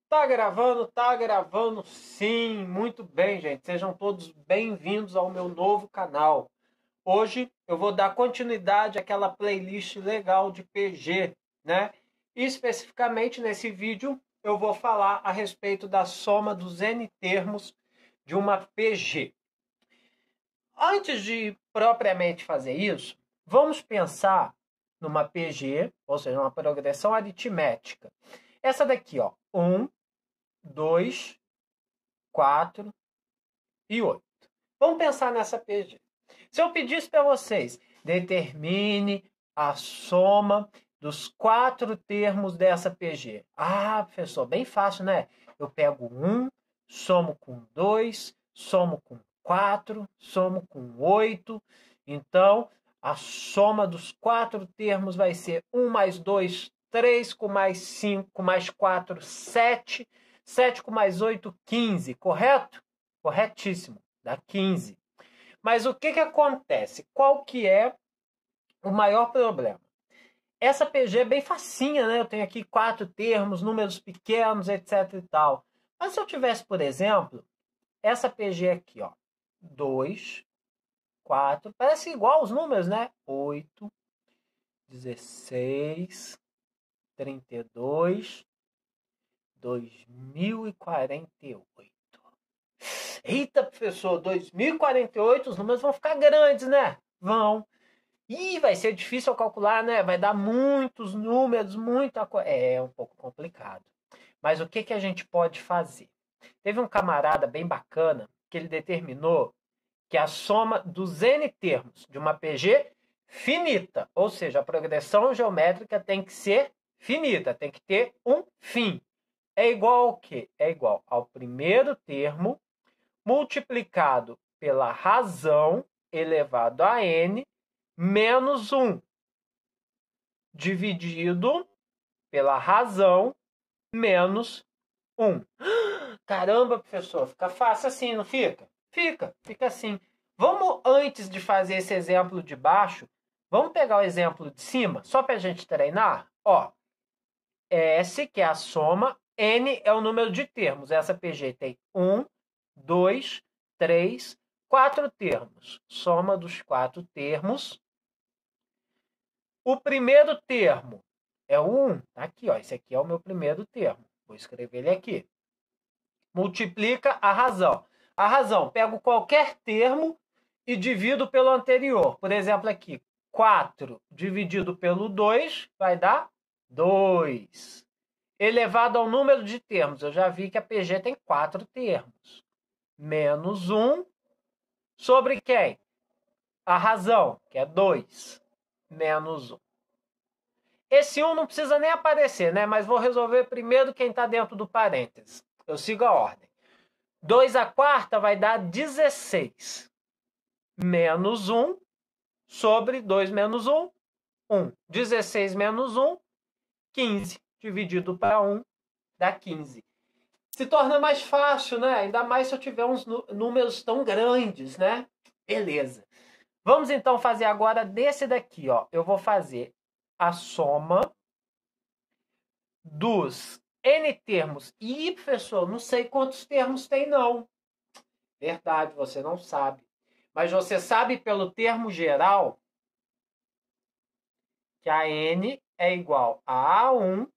Tá gravando? Tá gravando sim. Muito bem, gente. Sejam todos bem-vindos ao meu novo canal. Hoje eu vou dar continuidade àquela playlist legal de PG, né? E especificamente nesse vídeo eu vou falar a respeito da soma dos N termos de uma PG. Antes de propriamente fazer isso, vamos pensar numa PG, ou seja, uma progressão aritmética. Essa daqui, ó, 1, 2, 4 e 8. Vamos pensar nessa PG. Se eu pedisse para vocês, determine a soma dos 4 termos dessa PG. Ah, professor, bem fácil, né? Eu pego 1, somo com 2, somo com 4, somo com 8. Então, a soma dos 4 termos vai ser 1 mais 2, 3, com mais 5, com mais 4, 7. 7 com mais 8, 15, correto? Corretíssimo, dá 15. Mas o que acontece? Qual que é o maior problema? Essa PG é bem facinha, né? Eu tenho aqui 4 termos, números pequenos, etc e tal. Mas se eu tivesse, por exemplo, essa PG aqui, ó, 2, 4, parece igual os números, né? 8, 16, 32, 2048. Eita, professor, 2048 os números vão ficar grandes, né? Vão. E vai ser difícil calcular, né? Vai dar muitos números, muita coisa. É um pouco complicado. Mas o que a gente pode fazer? Teve um camarada bem bacana que ele determinou que a soma dos N termos de uma PG finita, ou seja, a progressão geométrica tem que ser finita, tem que ter um fim. É igual ao quê? É igual ao primeiro termo multiplicado pela razão elevado a n menos 1 dividido pela razão menos 1. Caramba, professor, fica fácil assim, não fica? Fica assim. Vamos, antes de fazer esse exemplo de baixo, vamos pegar o exemplo de cima, só para a gente treinar? Ó, S, que é a soma, N é o número de termos. Essa PG tem 1, 2, 3, 4 termos. Soma dos 4 termos. O primeiro termo é o 1. Tá aqui, ó. Esse aqui é o meu primeiro termo. Vou escrever ele aqui. Multiplica a razão. A razão, pego qualquer termo e divido pelo anterior. Por exemplo, aqui, 4 dividido pelo 2 vai dar 2. Elevado ao número de termos. Eu já vi que a PG tem 4 termos. Menos 1 sobre quem? A razão, que é 2. Menos 1. Esse 1 não precisa nem aparecer, né? Mas vou resolver primeiro quem está dentro do parênteses. Eu sigo a ordem. 2 à quarta vai dar 16. Menos 1 sobre 2 menos 1, 1. 16 menos 1, 15. Dividido para 1, dá 15. Se torna mais fácil, né? Ainda mais se eu tiver uns números tão grandes, né? Beleza. Vamos então fazer agora desse daqui, ó. Eu vou fazer a soma dos N termos. Ih, professor, não sei quantos termos tem, não. Verdade, você não sabe. Mas você sabe pelo termo geral que a N é igual a A1,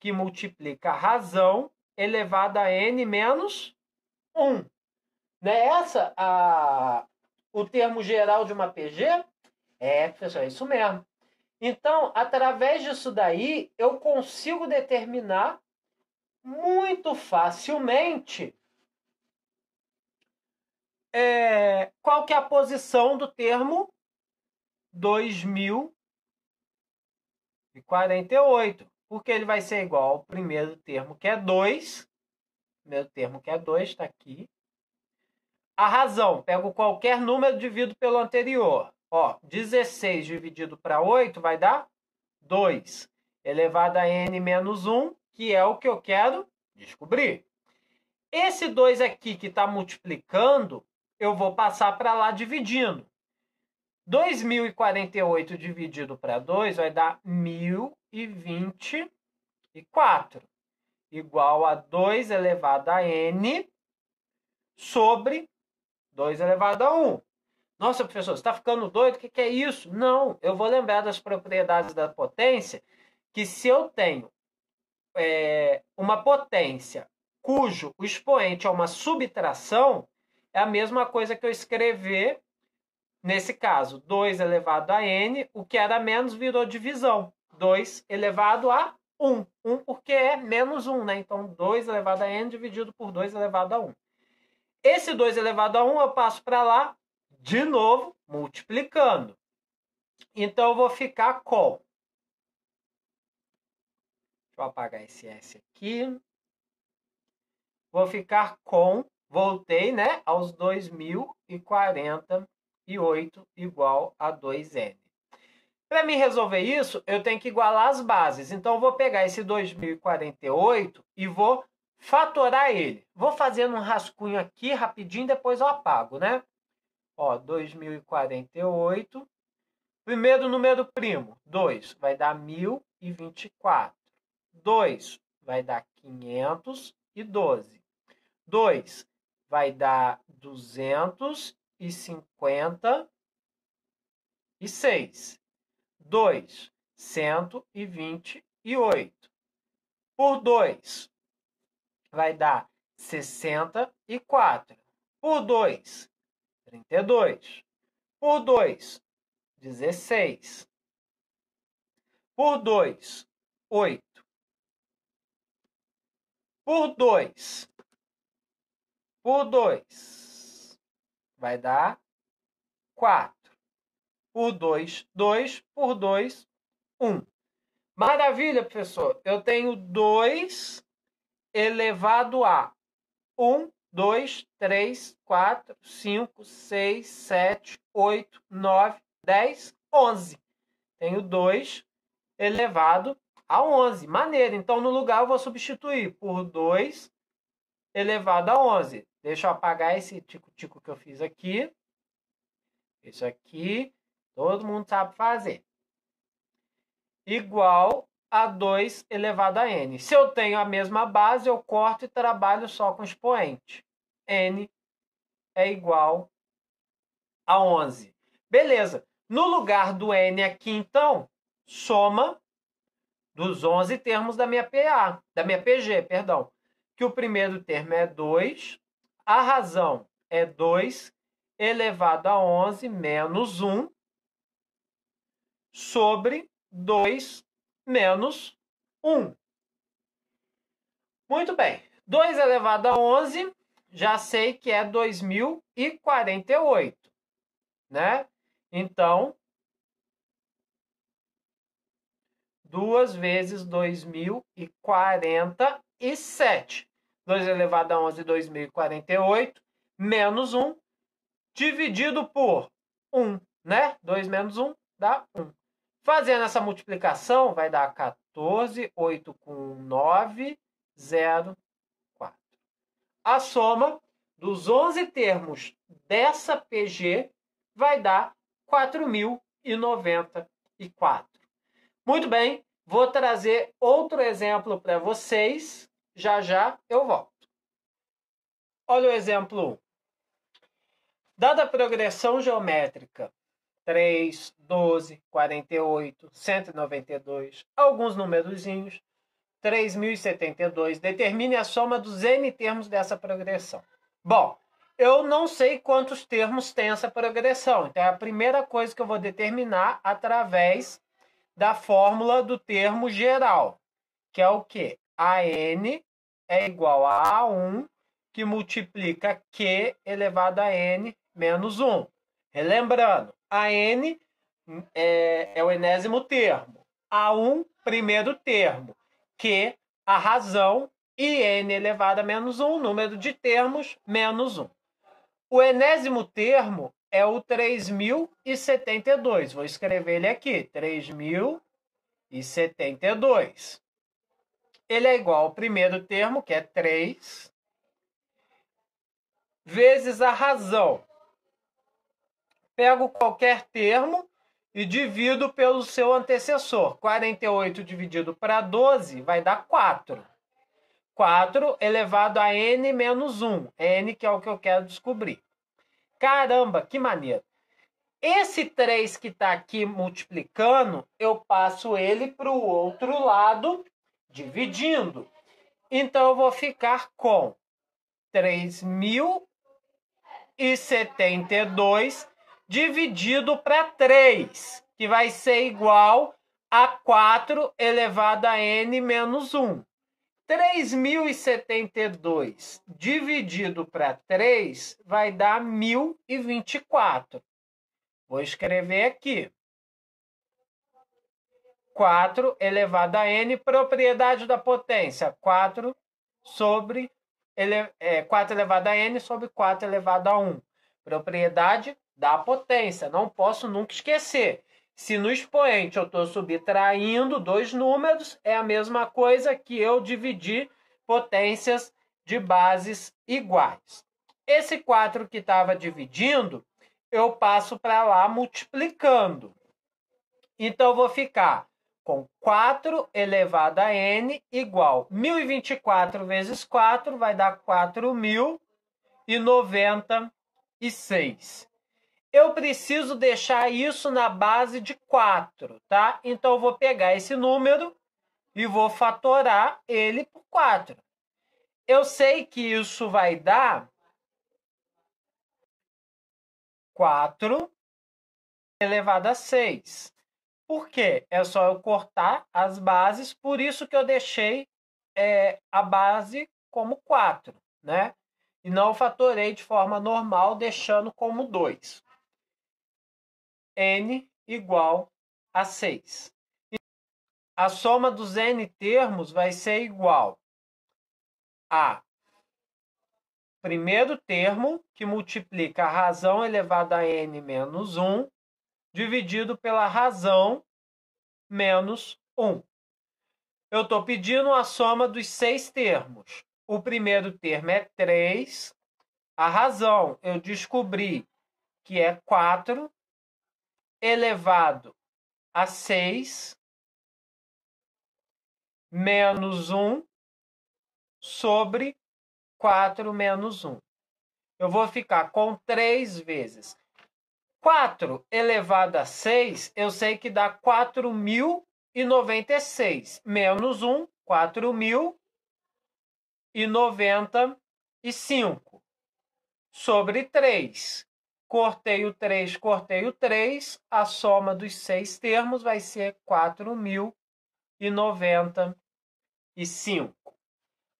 que multiplica a razão elevada a N menos 1. Não é essa o termo geral de uma PG? É, professor, é isso mesmo. Então, através disso daí, eu consigo determinar muito facilmente qual que é a posição do termo 2048. Porque ele vai ser igual ao primeiro termo, que é 2. O primeiro termo, que é 2, está aqui. A razão, pego qualquer número dividido pelo anterior. Ó, 16 dividido para 8 vai dar 2. Elevado a n menos 1, que é o que eu quero descobrir. Esse 2 aqui que está multiplicando, eu vou passar para lá dividindo. 2048 dividido para 2 vai dar 1024. igual a 2 elevado a n sobre 2 elevado a 1. Nossa, professor, você está ficando doido? O que é isso? Não, eu vou lembrar das propriedades da potência, que se eu tenho uma potência cujo o expoente é uma subtração, é a mesma coisa que eu escrever, nesse caso, 2 elevado a n, o que era menos virou divisão. 2 elevado a 1. 1 porque é menos 1, né? Então, 2 elevado a n dividido por 2 elevado a 1. Esse 2 elevado a 1 eu passo para lá, de novo, multiplicando. Então, eu vou ficar com... Deixa eu apagar esse S aqui. Vou ficar com... Voltei, né? Aos 2048 igual a 2n. Para mim resolver isso, eu tenho que igualar as bases. Então, eu vou pegar esse 2048 e vou fatorar ele. Vou fazendo um rascunho aqui rapidinho, depois eu apago, né? Ó, 2048. Primeiro número primo, 2, vai dar 1024. 2 vai dar 512. 2 vai dar 256. 2, 128. Por 2, vai dar 64. Por 2, 32. Por 2, 16. Por 2, 8. Por 2. Por 2, vai dar 4. Por 2, 2. Por 2, 1. Maravilha, professor. Eu tenho 2 elevado a 1, 2, 3, 4, 5, 6, 7, 8, 9, 10, 11. Tenho 2 elevado a 11. Maneiro. Então, no lugar, eu vou substituir por 2 elevado a 11. Deixa eu apagar esse tico-tico que eu fiz aqui. Isso aqui, todo mundo sabe fazer. Igual a 2 elevado a n. Se eu tenho a mesma base, eu corto e trabalho só com expoente. N é igual a 11. Beleza. No lugar do n aqui, então, soma dos 11 termos da minha PA, da minha PG, perdão. Que o primeiro termo é 2, a razão é 2 elevado a 11 menos 1 sobre 2 menos 1. Muito bem. 2 elevado a 11, já sei que é 2048, né? Então, 2 vezes 2047. 2 elevado a 11, 2048, menos 1, dividido por 1, né? 2 menos 1 dá 1. Fazendo essa multiplicação, vai dar 14, 8 com 9, 0, 4. A soma dos 11 termos dessa PG vai dar 4.094. Muito bem, vou trazer outro exemplo para vocês. Já já eu volto. Olha o exemplo 1. Dada a progressão geométrica 3, 12, 48, 192, alguns numerozinhos, 3.072, determine a soma dos n termos dessa progressão. Bom, eu não sei quantos termos tem essa progressão, então é a primeira coisa que eu vou determinar através da fórmula do termo geral, que é o quê? AN é igual a A1, que multiplica Q elevado a N menos 1. Relembrando, AN é o enésimo termo, A1, primeiro termo, Q, a razão, e N elevado a menos 1, número de termos, menos 1. O enésimo termo é o 3.072. Vou escrever ele aqui, 3.072. Ele é igual ao primeiro termo, que é 3, vezes a razão. Pego qualquer termo e divido pelo seu antecessor. 48 dividido para 12 vai dar 4. 4 elevado a n menos 1. N que é o que eu quero descobrir. Caramba, que maneiro. Esse 3 que está aqui multiplicando, eu passo ele para o outro lado, dividindo. Então, eu vou ficar com 3.072 dividido para 3, que vai ser igual a 4 elevado a n menos 1. 3.072 dividido para 3 vai dar 1.024. Vou escrever aqui. 4 elevado a n, propriedade da potência. 4 elevado a n sobre 4 elevado a 1. Propriedade da potência. Não posso nunca esquecer. Se no expoente eu estou subtraindo dois números, é a mesma coisa que eu dividir potências de bases iguais. Esse 4 que estava dividindo, eu passo para lá multiplicando. Então, eu vou ficar com 4 elevado a n igual 1.024 vezes 4 vai dar 4.096. Eu preciso deixar isso na base de 4, tá? Então, eu vou pegar esse número e vou fatorar ele por 4. Eu sei que isso vai dar 4 elevado a 6. Por quê? É só eu cortar as bases, por isso que eu deixei a base como 4, né? E não fatorei de forma normal, deixando como 2. N igual a 6. A soma dos n termos vai ser igual a primeiro termo, que multiplica a razão elevada a n menos 1, dividido pela razão menos 1. Eu estou pedindo a soma dos 6 termos. O primeiro termo é 3. A razão, eu descobri que é 4 elevado a 6 menos 1 sobre 4 menos 1. Eu vou ficar com 3 vezes 4 elevado a 6, eu sei que dá 4.096. Menos 1, 4.095. Sobre 3. Cortei o 3, cortei o 3. A soma dos 6 termos vai ser 4.095.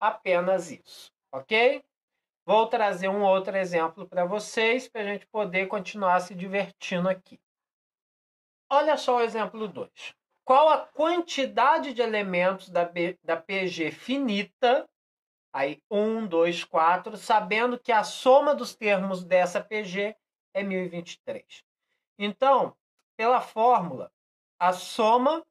Apenas isso, ok? Vou trazer um outro exemplo para vocês, para a gente poder continuar se divertindo aqui. Olha só o exemplo 2. Qual a quantidade de elementos da PG finita, aí 1, 2, 4, sabendo que a soma dos termos dessa PG é 1023? Então, pela fórmula, a soma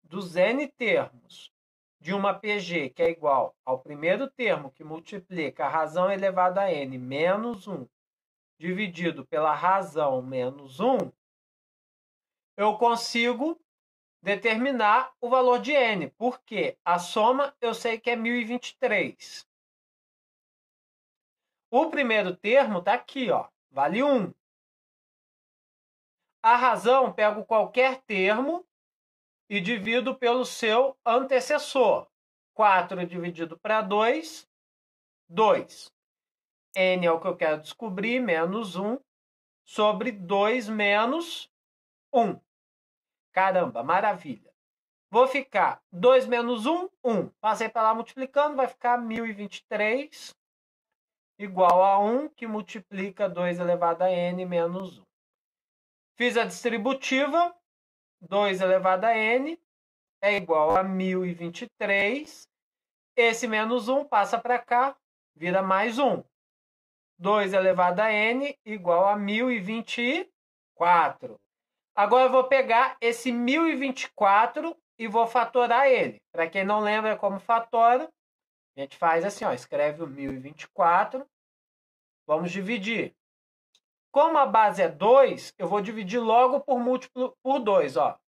dos n termos de uma PG, que é igual ao primeiro termo, que multiplica a razão elevada a n menos 1, dividido pela razão menos 1, eu consigo determinar o valor de n, porque a soma eu sei que é 1023. O primeiro termo está aqui, ó, vale 1. A razão, pego qualquer termo e divido pelo seu antecessor. 4 dividido para 2, 2. N é o que eu quero descobrir, menos 1, sobre 2 menos 1. Caramba, maravilha. Vou ficar 2 menos 1, 1. Passei para lá multiplicando, vai ficar 1023 igual a 1, que multiplica 2 elevado a n menos 1. Fiz a distributiva. 2 elevado a n é igual a 1023. Esse menos 1 passa para cá, vira mais 1. 2 elevado a n igual a 1024. Agora eu vou pegar esse 1024 e vou fatorar ele. Para quem não lembra como fatora, a gente faz assim, ó, escreve o 1024. Vamos dividir. Como a base é 2, eu vou dividir logo por múltiplo por 2, ó.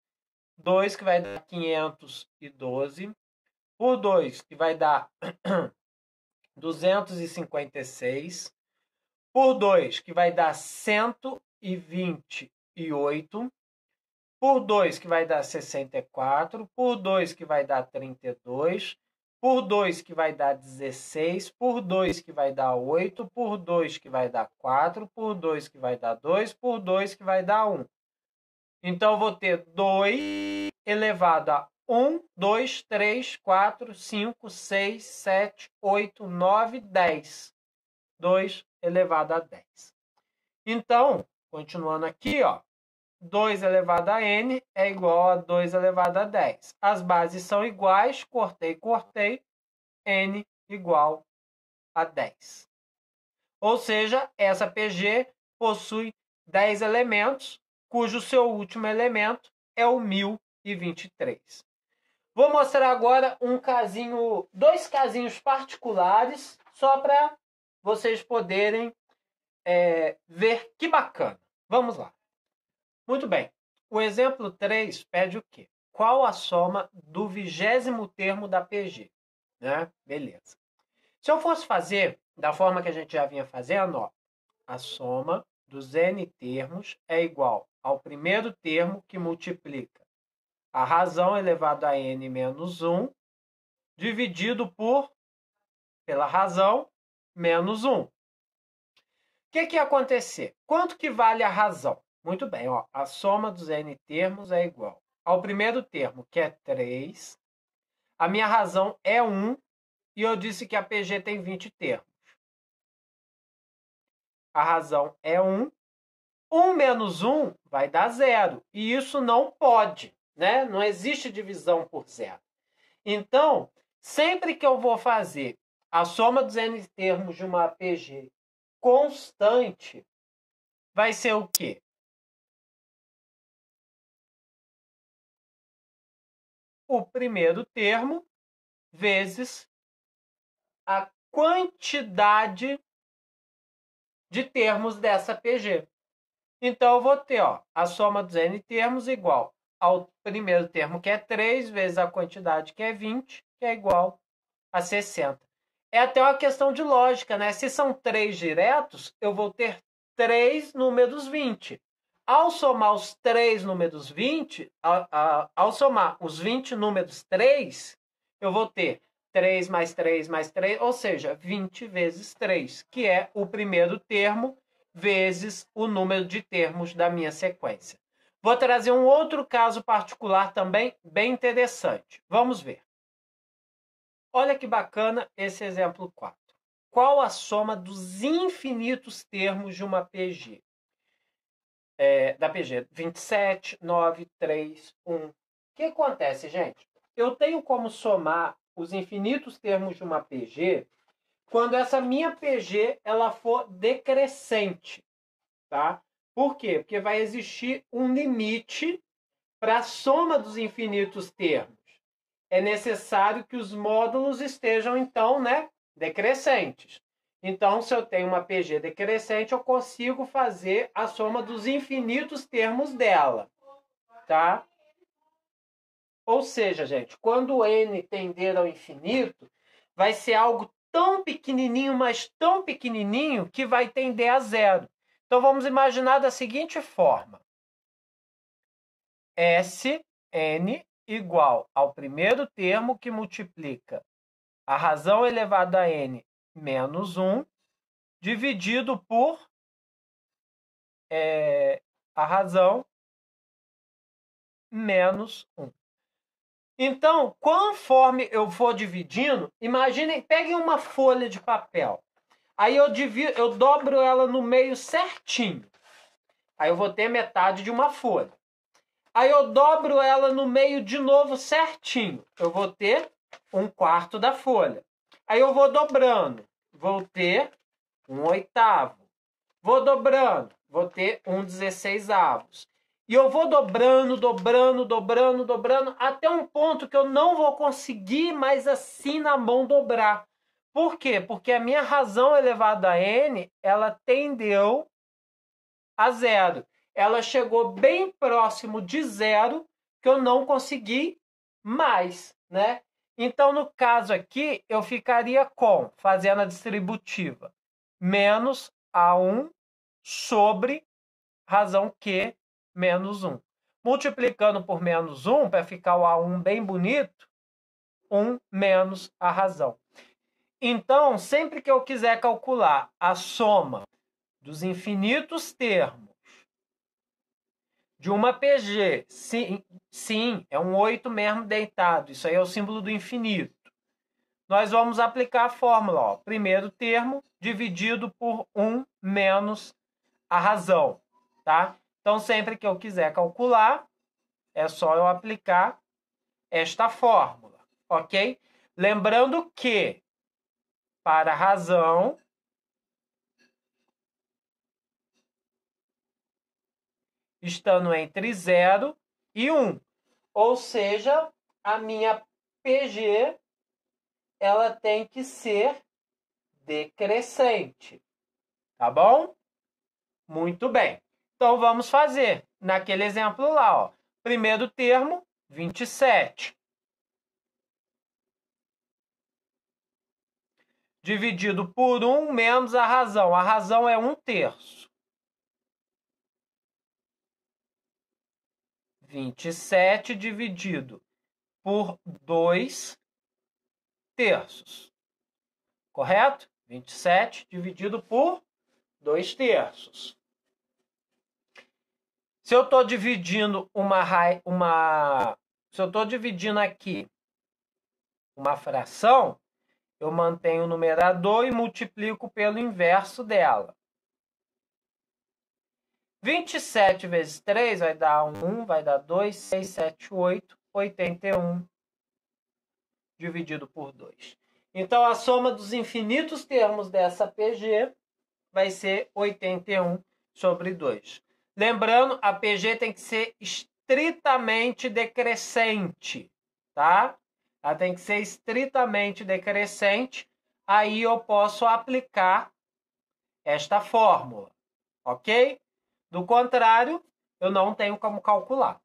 2 que vai dar 512. por 2, que vai dar 256, por 2, que vai dar 128, por 2, que vai dar 64, por 2, que vai dar 32, por 2, que vai dar 16, por 2, que vai dar 8, por 2, que vai dar 4, por 2, que vai dar 2, por 2, que vai dar 1. Então, eu vou ter 2 elevado a 1, 2, 3, 4, 5, 6, 7, 8, 9, 10. 2 elevado a 10. Então, continuando aqui, ó, 2 elevado a n é igual a 2 elevado a 10. As bases são iguais, cortei, n igual a 10. Ou seja, essa PG possui 10 elementos, cujo seu último elemento é o 1023. Vou mostrar agora dois casinhos particulares, só para vocês poderem ver que bacana. Vamos lá. Muito bem. O exemplo 3 pede o quê? Qual a soma do 20º termo da PG? Né? Beleza. Se eu fosse fazer da forma que a gente já vinha fazendo, ó, a soma dos n termos é igual ao primeiro termo que multiplica a razão elevado a n menos 1 dividido pela razão menos 1. O que ia acontecer? Quanto que vale a razão? Muito bem, ó, a soma dos n termos é igual ao primeiro termo, que é 3. A minha razão é 1 e eu disse que a PG tem 20 termos. A razão é 1. 1 menos 1 vai dar 0. E isso não pode, né? Não existe divisão por 0. Então, sempre que eu vou fazer a soma dos n termos de uma PG constante, vai ser o quê? O primeiro termo vezes a quantidade de termos dessa PG. Então, eu vou ter, ó, a soma dos n termos igual ao primeiro termo, que é 3, vezes a quantidade, que é 20, que é igual a 60. É até uma questão de lógica, né? Se são 3 diretos, eu vou ter 3 números 20. Ao somar os 3 números 20, ao somar os 20 números 3, eu vou ter 3 mais 3 mais 3, ou seja, 20 vezes 3, que é o primeiro termo vezes o número de termos da minha sequência. Vou trazer um outro caso particular também bem interessante. Vamos ver. Olha que bacana esse exemplo 4. Qual a soma dos infinitos termos de uma PG? Da PG 27, 9, 3, 1. O que acontece, gente? Eu tenho como somar os infinitos termos de uma PG quando essa minha PG ela for decrescente, tá? Por quê? Porque vai existir um limite para a soma dos infinitos termos. É necessário que os módulos estejam, então, né, decrescentes. Então, se eu tenho uma PG decrescente, eu consigo fazer a soma dos infinitos termos dela, tá? Ou seja, gente, quando o n tender ao infinito, vai ser algo tão pequenininho, mas tão pequenininho, que vai tender a 0. Então, vamos imaginar da seguinte forma. Sn igual ao primeiro termo que multiplica a razão elevada a n menos 1, dividido por a razão menos 1. Então, conforme eu for dividindo, imaginem, peguem uma folha de papel. Aí eu dobro ela no meio certinho. Aí eu vou ter metade de uma folha. Aí eu dobro ela no meio de novo certinho. Eu vou ter 1/4 da folha. Aí eu vou dobrando. Vou ter 1/8. Vou dobrando. Vou ter 1/16. E eu vou dobrando, até um ponto que eu não vou conseguir mais assim na mão dobrar. Por quê? Porque a minha razão elevada a n, ela tendeu a 0. Ela chegou bem próximo de 0, que eu não consegui mais, né? Então, no caso aqui, eu ficaria com, fazendo a distributiva, menos A1 sobre razão Q menos 1. Multiplicando por menos 1, para ficar o A1 bem bonito, 1 menos a razão. Então, sempre que eu quiser calcular a soma dos infinitos termos de uma PG, sim, é um 8 mesmo deitado, isso aí é o símbolo do infinito. Nós vamos aplicar a fórmula, ó. Primeiro termo dividido por 1 menos a razão, tá? Então, sempre que eu quiser calcular, é só eu aplicar esta fórmula, ok? Lembrando que, para a razão, estando entre 0 e 1, ou seja, a minha PG ela tem que ser decrescente, tá bom? Muito bem. Então, vamos fazer. Naquele exemplo lá, ó. Primeiro termo, 27. Dividido por 1 menos a razão. A razão é 1/3. 27 dividido por 2/3. Correto? 27 dividido por 2/3. Se eu estou dividindo se eu estou dividindo aqui uma fração, eu mantenho o numerador e multiplico pelo inverso dela. 27 vezes 3 vai dar 1, vai dar 2, 6, 7, 8, 81 dividido por 2. Então, a soma dos infinitos termos dessa PG vai ser 81 sobre 2. Lembrando, a PG tem que ser estritamente decrescente, tá? Ela tem que ser estritamente decrescente, aí eu posso aplicar esta fórmula, ok? Do contrário, eu não tenho como calcular.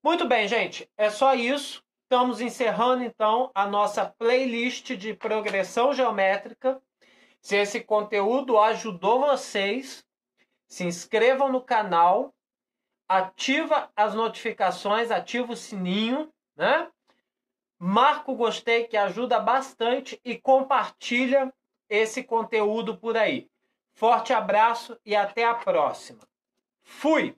Muito bem, gente, é só isso. Estamos encerrando, então, a nossa playlist de progressão geométrica. Se esse conteúdo ajudou vocês, se inscrevam no canal, ativa as notificações, ativa o sininho, né? Marca o gostei, que ajuda bastante, e compartilha esse conteúdo por aí. Forte abraço e até a próxima. Fui!